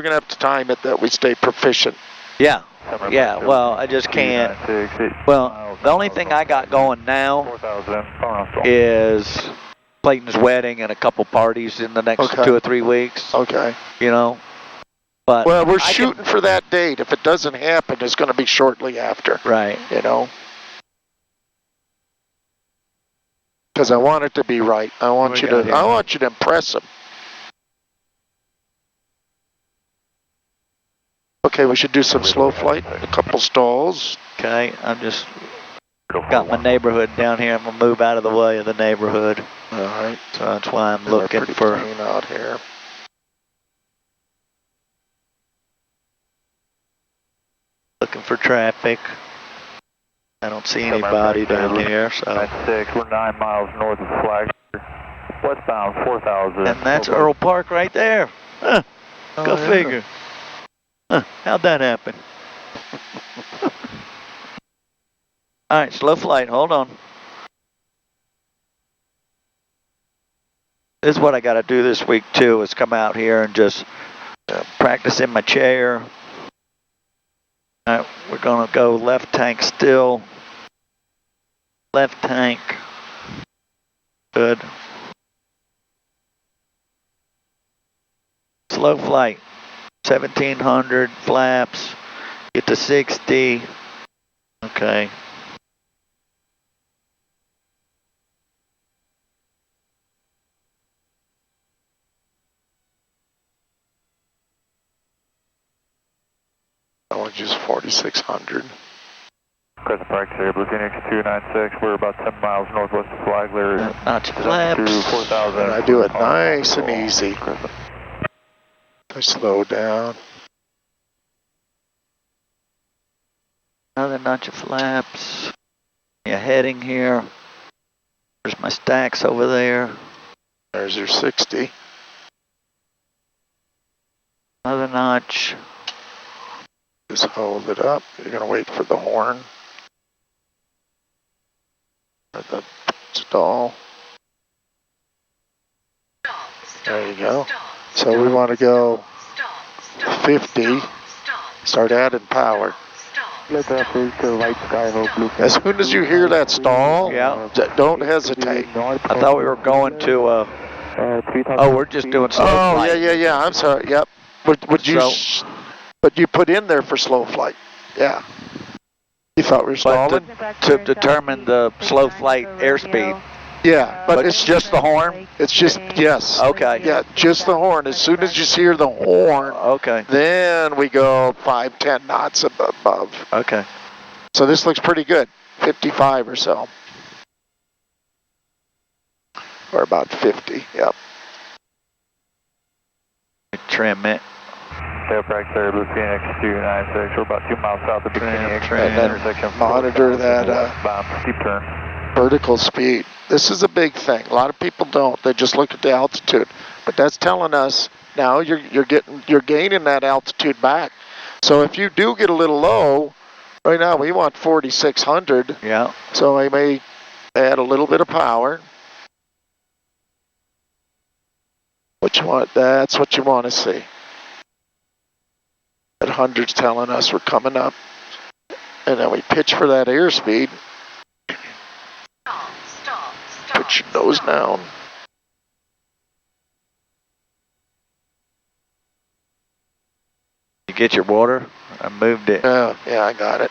we're gonna have to time it that we stay proficient. Yeah. Yeah, well, I just can't. Well, the only thing I got going now is Clayton's wedding and a couple parties in the next 2 or 3 weeks. Okay. You know, but well, we're shooting for that date. If it doesn't happen, it's going to be shortly after. Right. You know, because I want it to be right. I want you to impress them. Okay, we should do some slow flight, a couple stalls. Okay, I'm just got my neighborhood down here. I'm gonna move out of the way of the neighborhood. All right. So that's why I'm looking for out here. Looking for traffic. I don't see anybody down here, so. 96, we're 9 miles north of Flagler. Westbound 4,000. And that's Earl Park right there. Huh. Go figure. Huh. How'd that happen? All right, slow flight, hold on. This is what I gotta do this week too, is come out here and just practice in my chair. All right, we're gonna go left tank still. Left tank. Good. Slow flight. 1700 flaps. Get to 60. Okay. That was just 4,600. Crescent Park, Blue Phoenix 296. We're about 10 miles northwest of Flagler. Notch flaps. 4,000. And I do it nice and easy. I slow down. Another notch of flaps. Yeah, heading here. There's my stacks over there. There's your 60. Another notch. Just hold it up. You're going to wait for the horn. Or the stall. There you go. So we want to go 50. Start adding power. As soon as you hear that stall, don't hesitate. I thought we were going to, oh, we're just doing slow flight. Yeah, I'm sorry, yep. But you put in there for slow flight, yeah. You thought we were stalling? To determine the slow flight airspeed. Yeah, but it's just the horn? It's just, yes. Okay. Yeah, just the horn. As soon as you hear the horn, okay, then we go 5, 10 knots above. Okay. So this looks pretty good, 55 or so. Or about 50, yep. Trim it. Aircraft there, Blue Phoenix 296. We're about 2 miles south of Bikini intersection. Monitor that steep turn. Vertical speed. This is a big thing. A lot of people don't. They just look at the altitude. But that's telling us now you're gaining that altitude back. So if you do get a little low, right now we want 4,600. Yeah. So I may add a little bit of power. What you want? That's what you want to see. That 100's telling us we're coming up, and then we pitch for that airspeed. Put your nose down. You get your water? I moved it. Yeah, I got it.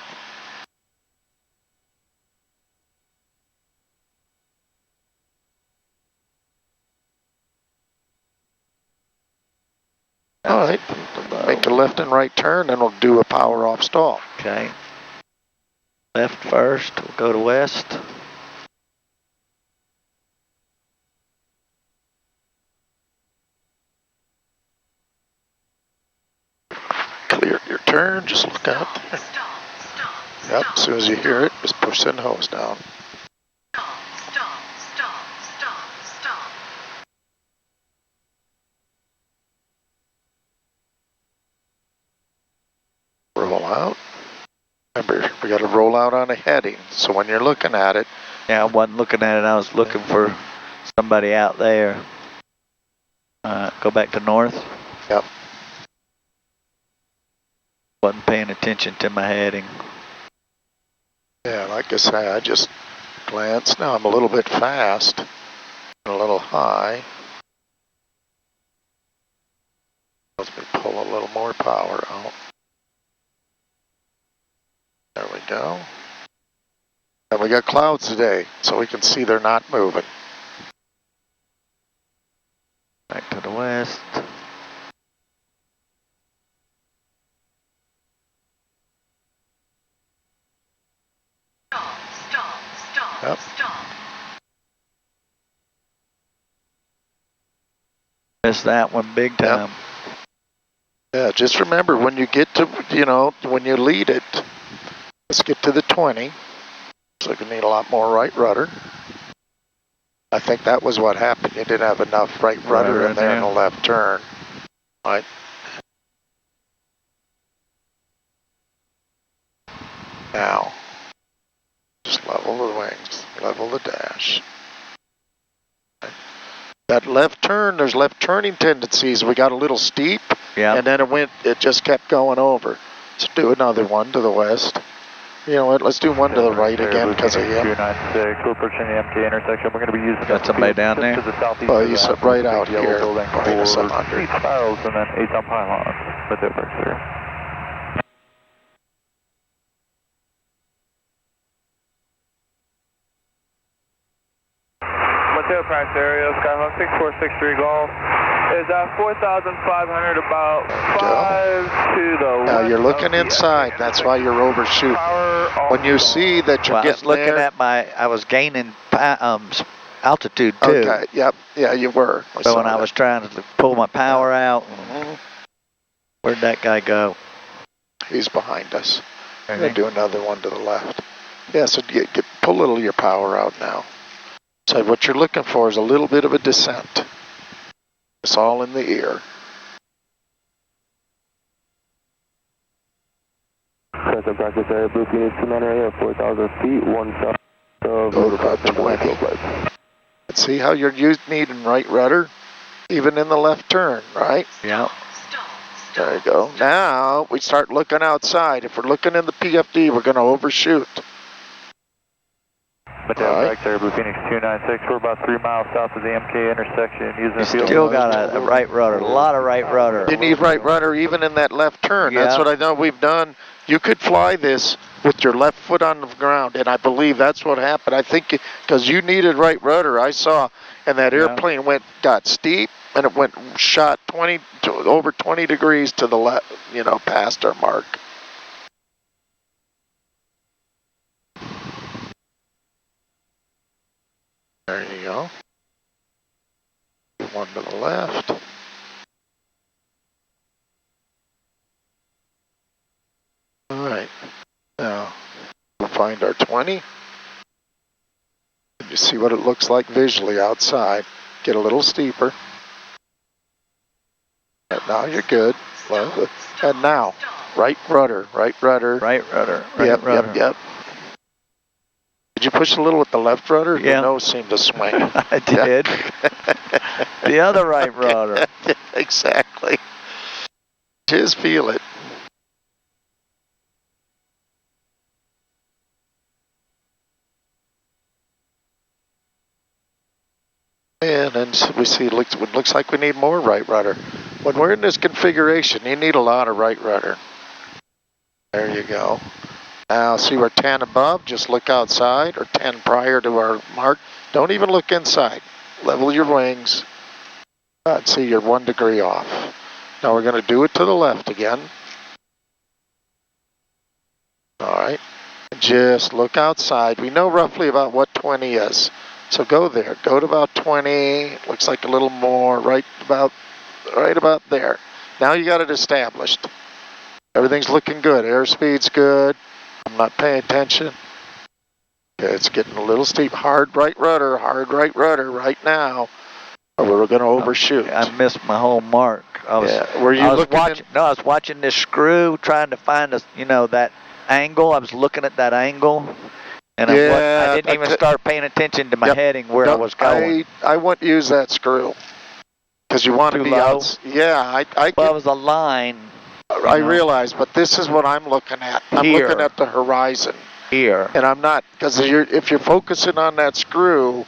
All right, make a left and right turn, and we'll do a power off stall. Okay. Left first, we'll go to west. Clear your turn, just look out there. Yep, as soon as you hear it, just push that hose down. Roll out. Remember, we got to roll out on a heading, so when you're looking at it. Yeah, I wasn't looking at it, I was looking for somebody out there. Go back to north. Yep. Wasn't paying attention to my heading. Yeah, like I say, I just glanced. Now I'm a little bit fast and a little high. Let me pull a little more power out. There we go. And we got clouds today, so we can see they're not moving. Back to the west. Stop, Yep. stop. Missed that one big time. Yeah, just remember when you get to, when you lead it, let's get to the 20. So you need a lot more right rudder. I think that was what happened. You didn't have enough right rudder in there in the left turn. Right. Now, just level the wings, level the dash. That left turn, there's left turning tendencies. We got a little steep, Yeah. and then it just kept going over. Let's do another one to the west. You know what, let's do one to the right again because of him. 296, we're approaching the MK intersection. We're going to be using Got somebody down there? to the southeast. Well, he's right out yellow here, building minus for 100. seat styles and then 8 on pylons. Mateo Park, sir. Mateo Park area, Skyhawk 6463 Golf is at 4,500, about 5 to the Now west you're looking of the inside. That's why you're overshooting. When you see that you're Well, I was getting looking there, at I was gaining altitude too. okay, yep, yeah, you were. So when I was trying to pull my power out, Mhm. where'd that guy go? He's behind us. I'm Okay. going to do another one to the left. Yeah, so pull a little of your power out now. So what you're looking for is a little bit of a descent. It's all in the ear. Present practice area, Blue Phoenix 29 area, 4,000 feet, 1 south of Go to about 20. And see how you're needing right rudder? Even in the left turn, right? Yeah. There you go. Now we start looking outside. If we're looking in the PFD, we're going to overshoot. Mateo Right. Park, Blue Phoenix 296, we're about 3 miles south of the MK intersection using You field. still got a right rudder, a lot of right rudder. You need right rudder even in that left turn. That's Yeah. what I know we've done. You could fly this with your left foot on the ground, and I believe that's what happened. I think because you needed right rudder, I saw, and that airplane got steep, and it shot over 20 degrees to the left, past our mark. There you go. One to the left. All right. Now, we'll find our 20. You see what it looks like visually outside. Get a little steeper. And now you're good. Well, and now, right rudder, right rudder. Right rudder, right Yep, rudder. yep. Did you push a little with the left rudder? Yeah. Your nose seemed to swing. I did. The other right rudder. Exactly. Just feel it. And then we see it looks like we need more right rudder. When we're in this configuration, you need a lot of right rudder. There you go. Now see we're 10 above, just look outside, or 10 prior to our mark. Don't even look inside. Level your wings. See you're 1 degree off. Now we're going to do it to the left again. All right. Just look outside. We know roughly about what 20 is. So go there. Go to about 20. Looks like a little more. Right about there. Now you got it established. Everything's looking good. Airspeed's good. I'm not paying attention. Okay, it's getting a little steep. Hard right rudder right now. Or we're going to overshoot. I missed my whole mark. Were you looking watching? No, I was watching this screw, trying to find that angle. I was looking at that angle, and I didn't even start paying attention to my heading where I was going. I wouldn't use that screw because you want to be low? out. Yeah, Well, it was a line. I realize, but this is what I'm looking at. I'm Here. looking at the horizon. Here. And I'm not, because if you're focusing on that screw,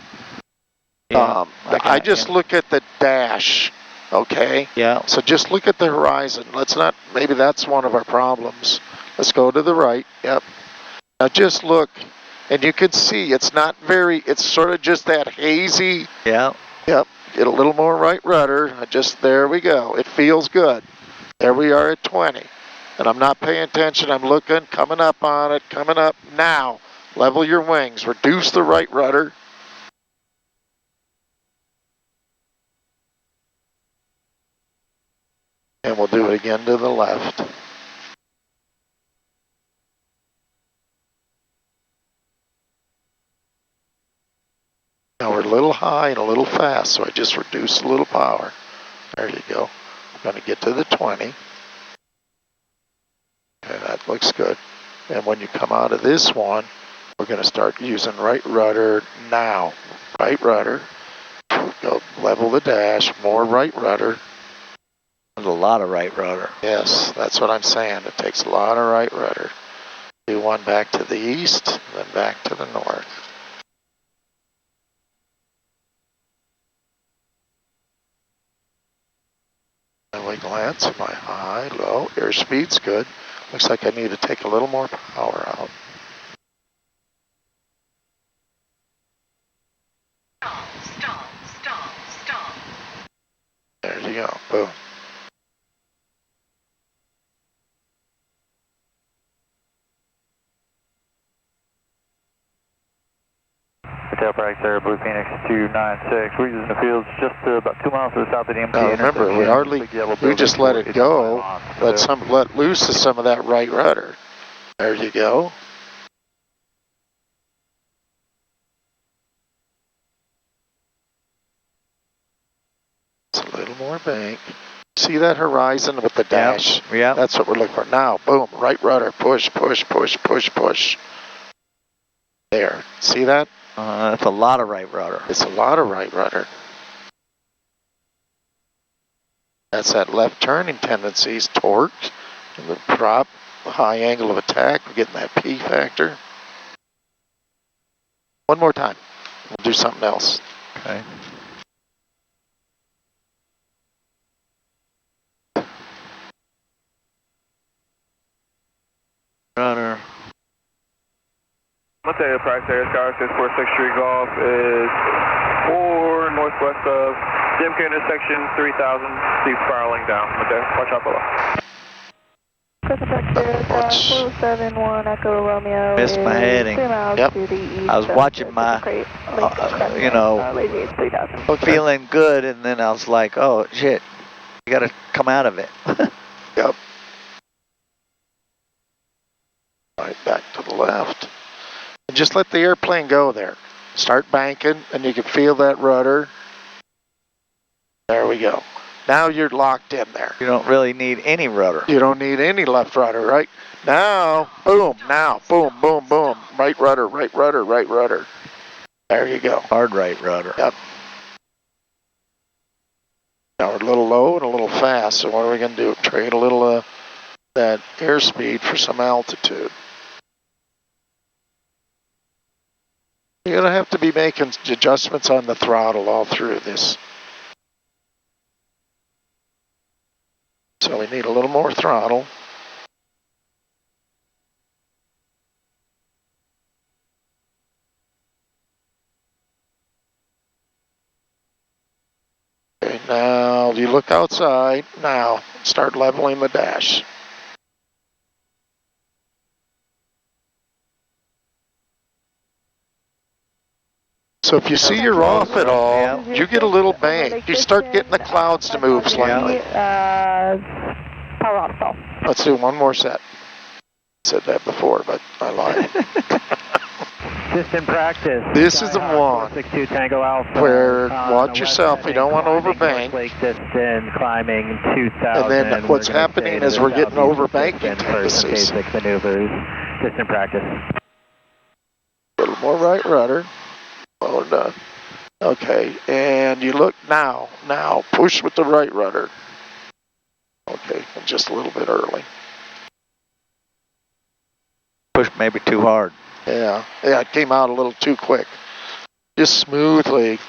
Yeah, I just look at the dash, okay? Yeah. So just look at the horizon. Let's not, maybe that's one of our problems. Let's go to the right, yep. Now just look, and you can see it's not very, it's sort of just that hazy. Yeah. Yep, get a little more right rudder. There we go. It feels good. There we are at 20. And I'm not paying attention. I'm looking, coming up on it, coming up. Now, level your wings. Reduce the right rudder. And we'll do it again to the left. Now we're a little high and a little fast, so I just reduced a little power. There you go. I'm going to get to the 20. Okay, that looks good. And when you come out of this one, we're going to start using right rudder now. Right rudder. Go level the dash, more right rudder. There's a lot of right rudder. Yes, that's what I'm saying. It takes a lot of right rudder. Do one back to the east, then back to the north. And we glance, am I high, low? Airspeed's good. Looks like I need to take a little more power out. Stall. There you go, boom. Hotel Praxair, Blue Phoenix 296. We're using the fields just about 2 miles to the south of the MT. Now remember, we just let it go. Let loose of some of that right rudder. There you go. It's a little more bank. See that horizon with the dash? Yeah. That's what we're looking for. Now, boom, right rudder, push. There, see that? That's a lot of right rudder. It's a lot of right rudder. That's that left turning tendencies, torque, and the prop, the high angle of attack. We're getting that P factor. One more time. We'll do something else. Okay. Rudder. Hotel Praxair, Sky 6463 Golf is 4 northwest of Simcoe intersection 3000. Steep spiraling down. Okay, watch out below. Praxair, 471 Echo Romeo. Missed my heading. 3 miles Yep. to the east. I was watching my, Lazy 3000. feeling good, and then I was like, oh, shit, you got to come out of it. Yep. Right back to the left. And just let the airplane go there. Start banking, and you can feel that rudder. There we go. Now you're locked in there. You don't really need any rudder. You don't need any left rudder, right? Now, boom, boom. Right rudder. There you go. Hard right rudder. Yep. Now we're a little low and a little fast, so what are we going to do? Trade a little that airspeed for some altitude. You're going to have to be making adjustments on the throttle all through this. So we need a little more throttle. Okay, now you look outside. Now start leveling the dash. So if you see you're off at all, you get a little bank. You start getting the clouds to move slightly. Power off stall. Let's do one more set. Said that before, but I lied. Just in practice. This is the one 62 Tango Alpha. where watch yourself. You don't want to overbank. Lake Distance, climbing 2000. And then what's happening is we're getting overbanking tendencies. Basic maneuvers. Just in practice. A little more right rudder. Oh, no. Okay, and you look now, push with the right rudder. Okay, just a little bit early. Push maybe too hard. Yeah, it came out a little too quick. Just smoothly.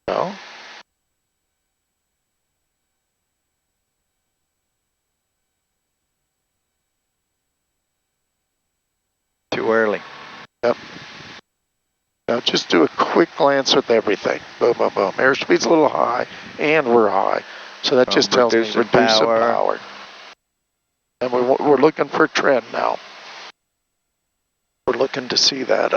No. Too early. Yep. Now just do a quick glance with everything. Boom, boom, boom. Airspeed's a little high, and we're high. So that just tells me Reducing reduce the power. power. And we're looking for trend now. We're looking to see that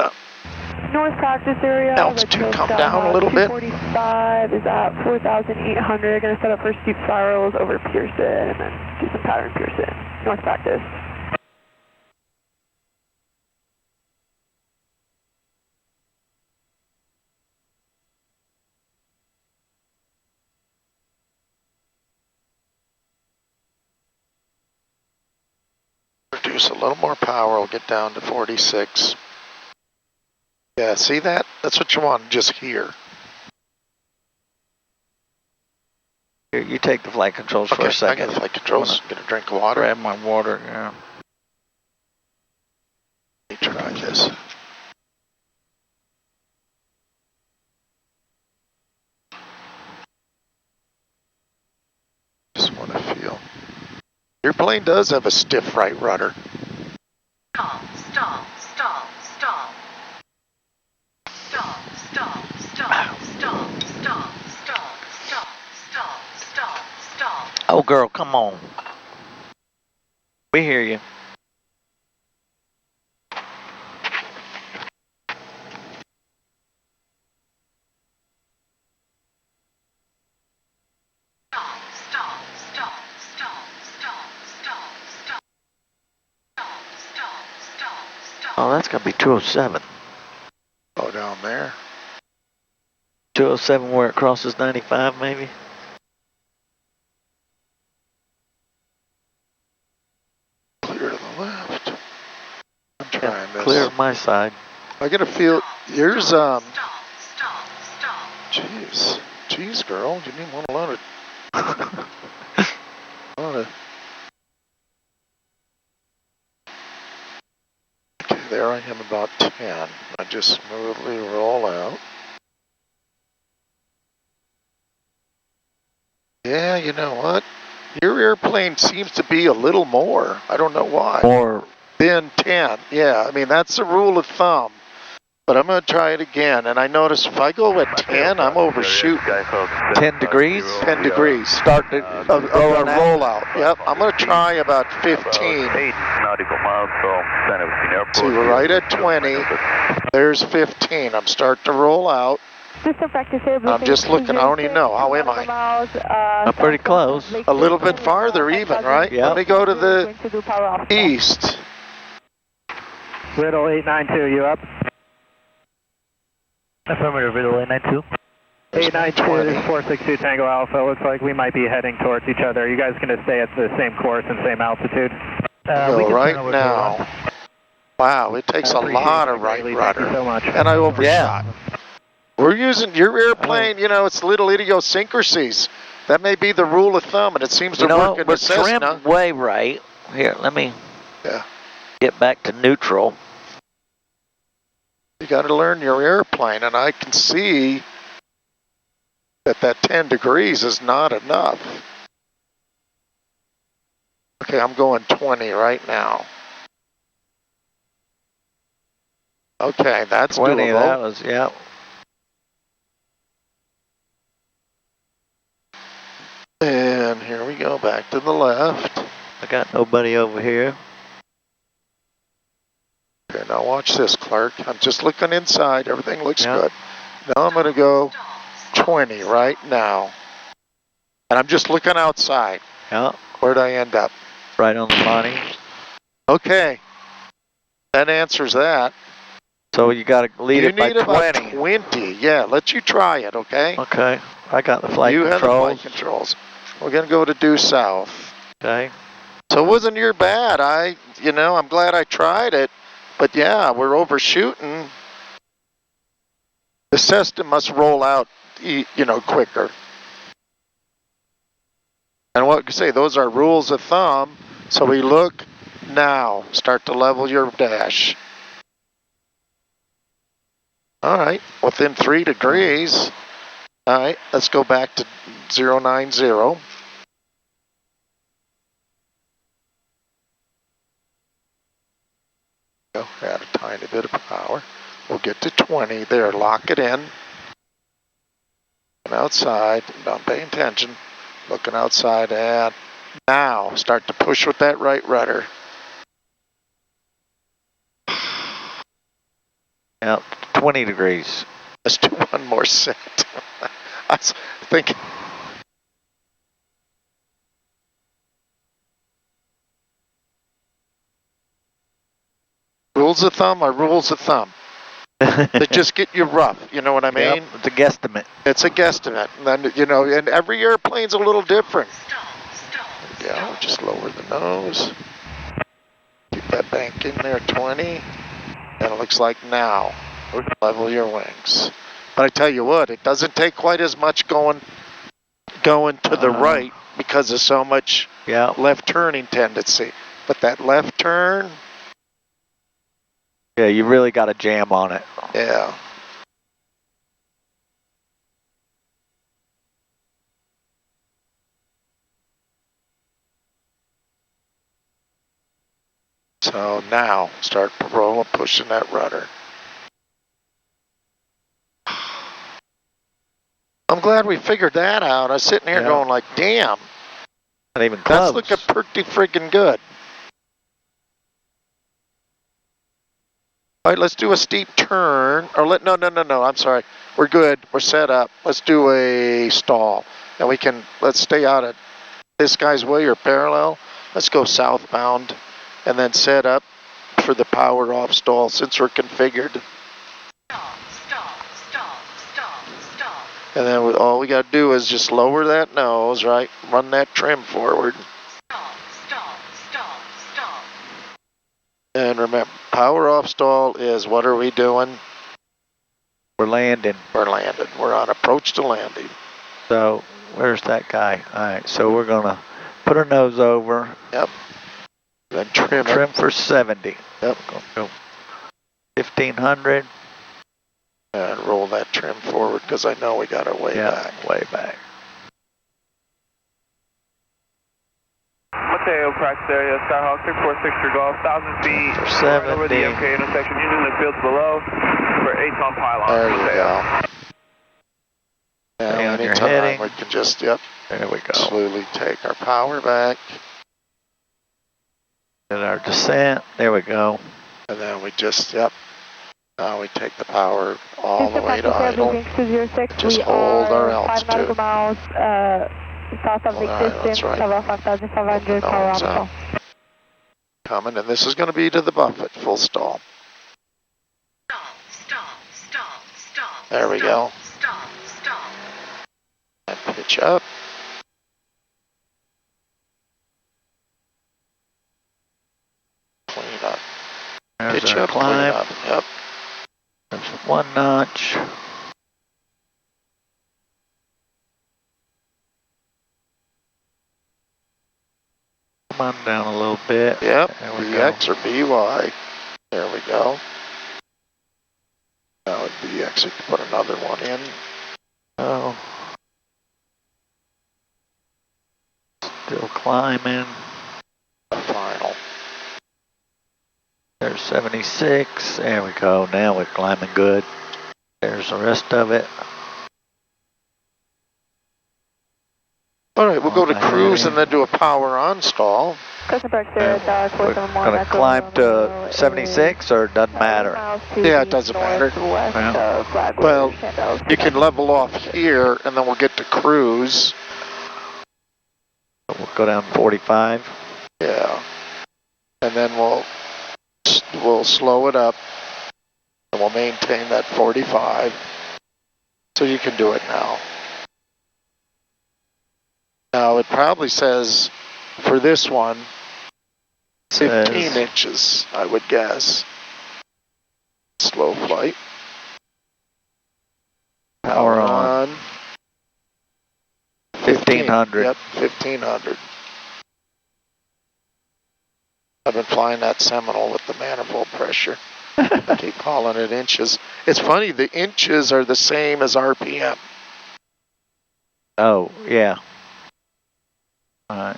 North practice area. altitude come down a little bit. 245 is at 4,800. Going to set up for steep spirals over Pearson and then do some pattern Pearson. North practice. Reduce a little more power. We'll get down to 46. Yeah, see that? That's what you want just here. Here, you take the flight controls for Okay, a second. I got the flight controls. Get a drink of water. Grab my water, yeah. Let me try this. Just want to feel. Your plane does have a stiff right rudder. Stall, stall, stall, stall. Stall, stall, stall, stall, stall, stall, stall, stall, stall, stall. Oh, girl, come on. We hear you. Stall, stall, stall, stall, stall, stall, stall. Stall, stall, stall, stall. Oh, that's got to be 207. Oh, down there. 207 where it crosses 95, maybe? Clear to the left. I'm trying this. Clear of my side. I get a feel. Here's Stall, stall, stall. Jeez, girl, you didn't want to let it. Okay, there I am about 10. I just smoothly roll out. Yeah, you know what? Your airplane seems to be a little more. I don't know why. Or Than 10. Yeah, I mean, that's the rule of thumb. But I'm going to try it again. And I notice if I go at 10, I'm overshooting. 10 degrees? 10 degrees. Start to Of go the on that. rollout. Yep, I'm going to try about 15. 8 nautical miles from San Agustin Airport. See, we're right at 20. There's 15. I'm starting to roll out. System practice here. I'm just looking. I don't even know. How am I? I'm pretty close. A little bit farther even, right? Yeah. Let me go to the east. Riddle 892, you up? Affirmative, Riddle 892. 892, this is 462 Tango Alpha. Looks like we might be heading towards each other. Are you guys going to stay at the same course and same altitude? Go right now. Wow, it takes a lot of right Thank rudder. you so much. And I overshot. We're using your airplane, you know, it's little idiosyncrasies. That may be the rule of thumb, and it seems to You know work what? in We're the Cessna. trimmed way right. Here, let me Yeah. get back to neutral. You got to learn your airplane, and I can see that 10 degrees is not enough. Okay, I'm going 20 right now. Okay, that's 20, doable. that was, yeah. And here we go, back to the left. I got nobody over here. Okay, now watch this, Clark. I'm just looking inside. Everything looks Yeah. good. Now I'm going to go Stall, 20 right now. And I'm just looking outside. Yeah, Where'd I end up? right on the money. Okay. That answers that. So you got to lead you it by need about 20. 20. Yeah, let you try it, okay? Okay. I got the flight you controls. have the flight controls. We're going to go to due south. Okay. So it wasn't your bad. I'm glad I tried it. But yeah, we're overshooting. The system must roll out, quicker. And what you say, those are rules of thumb. So we look now. Start to level your dash. All right, within 3 degrees. All right, let's go back to 090. Add a tiny bit of power. We'll get to 20 there. Lock it in. And outside. Don't pay attention. Looking outside. And now start to push with that right rudder. Yep. 20 degrees. Let's do one more set. I was thinking. Rules of thumb are rules of thumb. They just get you rough, you know what I mean? Yep, it's a guesstimate. It's a guesstimate. And then, and every airplane's a little different. Yeah, just lower the nose. Keep that bank in there, 20. And it looks like now, level your wings. But I tell you what, it doesn't take quite as much going to the right because of so much left turning tendency. But that left turn, yeah, you really got to jam on it. yeah. So now, start pushing that rudder. I'm glad we figured that out. I was sitting here going like, damn. Not even close. That's looking pretty freaking good. All right, let's do a steep turn. Or no, I'm sorry. We're good. We're set up. Let's do a stall. And let's stay out of this guy's way or parallel. Let's go southbound and then set up for the power off stall since we're configured. Stop. And then all we got to do is just lower that nose, right? Run that trim forward. Stop. And remember, power off stall is what are we doing? We're landing. We're landing. We're on approach to landing. So where's that guy? All right, so we're going to put our nose over. Yep. Then trim for 70. Yep. Go 1500. And roll that trim forward because I know we got our way back. Way back. Mateo, practice area, Skyhawk 646 Golf, 1,000 feet. For Right over the 70. MK intersection, using the fields below for 8-ton pylon. There you Mateo. go. Stay Now on your anytime heading. we can just, There we go. slowly take our power back. Get our descent. There we go. And then we just, now we take the power all the way to idle. Just we hold our are 5 altitude. nautical miles south of Lake Alright, that's Distance, right. about 5,500 No, power it's off. Coming, and this is going to be to the Buffett, full stall. Stop. There we go. Stop. And pitch up. Clean up. There's Pitch our up, clean climb. up. Yep. There's one notch. Come on down a little bit. Yep. There we BX or BY. There we go. Now with BX, we can put another one in. Oh. Still climbing. Final. There's 76. There we go. Now we're climbing good. There's the rest of it. All right, we'll go to Okay. cruise and then do a power on stall. We're gonna climb to 76 or it doesn't matter? Yeah, it doesn't matter. Well, you can level off here and then we'll get to cruise. We'll go down 45. Yeah. And then we'll slow it up. We'll maintain that 45. So you can do it now. Now it probably says for this one, 15 inches, I would guess. Slow flight. Power on. 1500. Yep, 1500. I've been flying that Seminole with the manifold pressure. I keep calling it inches. It's funny, the inches are the same as RPM. Oh, yeah. All right.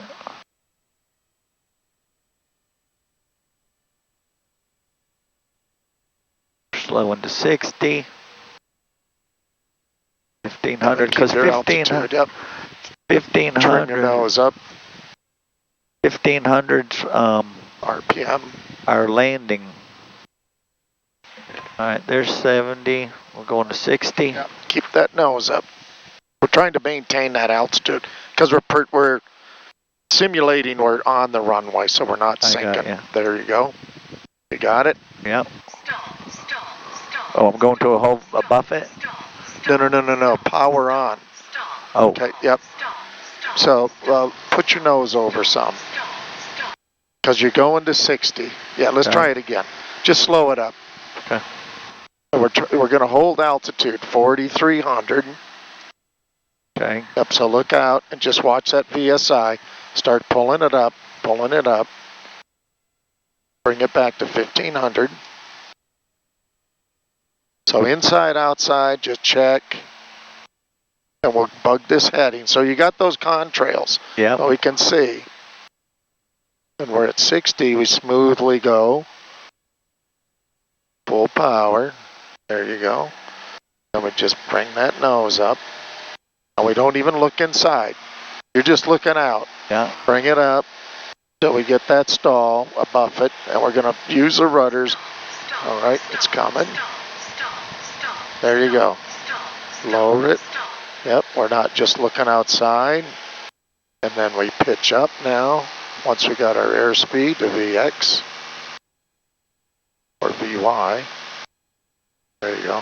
Slowing to 60. 1500, because 1500. Yep. 1500. Turn your nose up. 1500's RPM. our landing. All right, there's 70. We're going to 60. Yep. Keep that nose up. We're trying to maintain that altitude because we're simulating we're on the runway, so we're not sinking. There you go. You got it? Yep. Stall. Oh, I'm going to a buffet? No. Power on. Oh. Okay, yep. So put your nose over some. Because you're going to 60. Yeah, let's try it again. Just slow it up. Okay. We're going to hold altitude, 4,300. Okay. Yep, so look out and just watch that VSI. Start pulling it up. Bring it back to 1,500. So inside, outside, just check. And we'll bug this heading. So you got those contrails. Yeah. So we can see. And we're at 60, we smoothly go. Full power. There you go. And we just bring that nose up. And we don't even look inside. You're just looking out. Yeah. Bring it up till we get that stall, a buffet, and we're going to use the rudders. All right, it's coming. There you go. Lower it. Yep, we're not just looking outside. And then we pitch up now. Once we got our airspeed to VX or VY. There you go.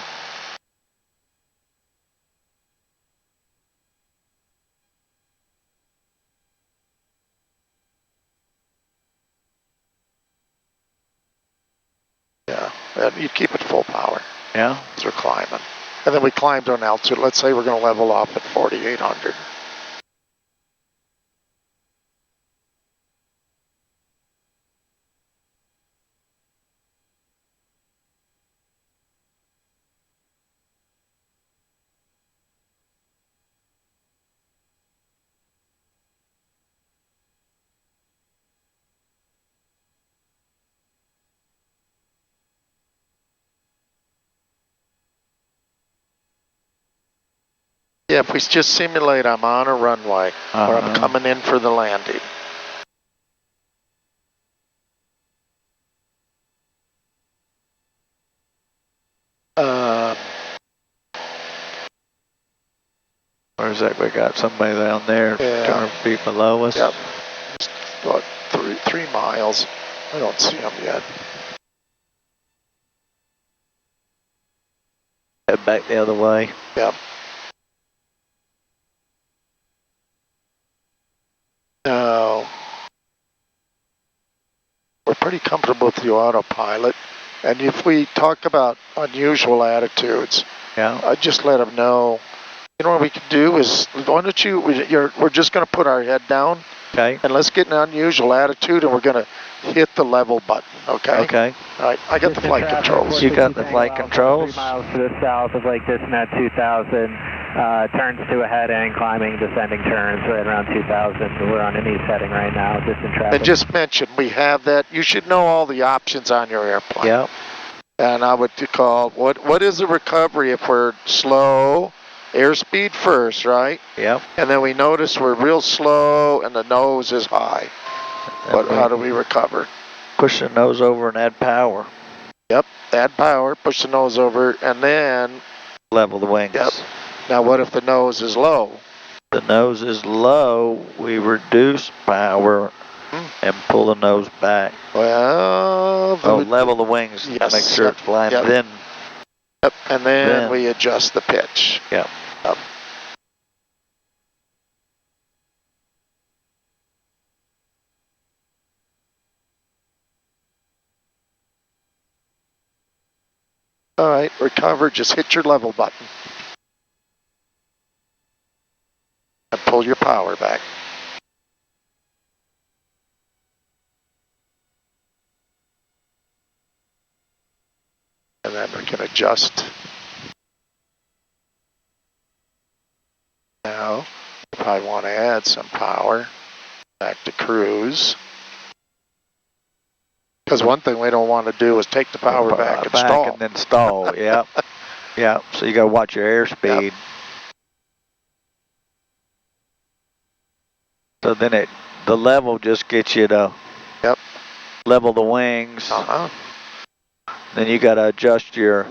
Yeah, and you keep it full power. Yeah. As we're climbing. And then we climb to an altitude. Let's say we're going to level off at 4,800. Yeah, if we just simulate I'm on a runway or I'm coming in for the landing. Where's that? We got somebody down there 200 feet below us. Yep. Just about 3 miles. I don't see them yet. Head back the other way. Yep. Now, we're pretty comfortable with the autopilot. And if we talk about unusual attitudes, just let them know. You know what we could do is, why don't you, we're just going to put our head down. Okay. And let's get an unusual attitude and we're going to hit the level button, okay? Okay. All right, I got the flight controls. You got the flight controls? 3 miles to the south of Lake Dissinet 2000. Turns to a heading, climbing, descending turns right around 2000. We're on an east heading right now, distant traffic. And just mention, we have that. You should know all the options on your airplane. Yep. And I would call, what is the recovery if we're slow? Airspeed first, right? Yep. And then we notice we're real slow and the nose is high. How do we recover? Push the nose over and add power. Yep, add power, push the nose over, and then level the wings. Yep. Now what if the nose is low? The nose is low, we reduce power and pull the nose back. Well, level the wings. Yes. Make sure it's flying. Yep. Then Yep, and then Then- we adjust the pitch. Yep. Up. All right, recover, just hit your level button. And pull your power back. And then we can adjust. Now, if I want to add some power, back to cruise. Because one thing we don't want to do is take the power back and stall. and then stall. Yep. Yep. So you got to watch your airspeed. So then the level just gets you to Yep. level the wings. Uh-huh. Then you got to adjust your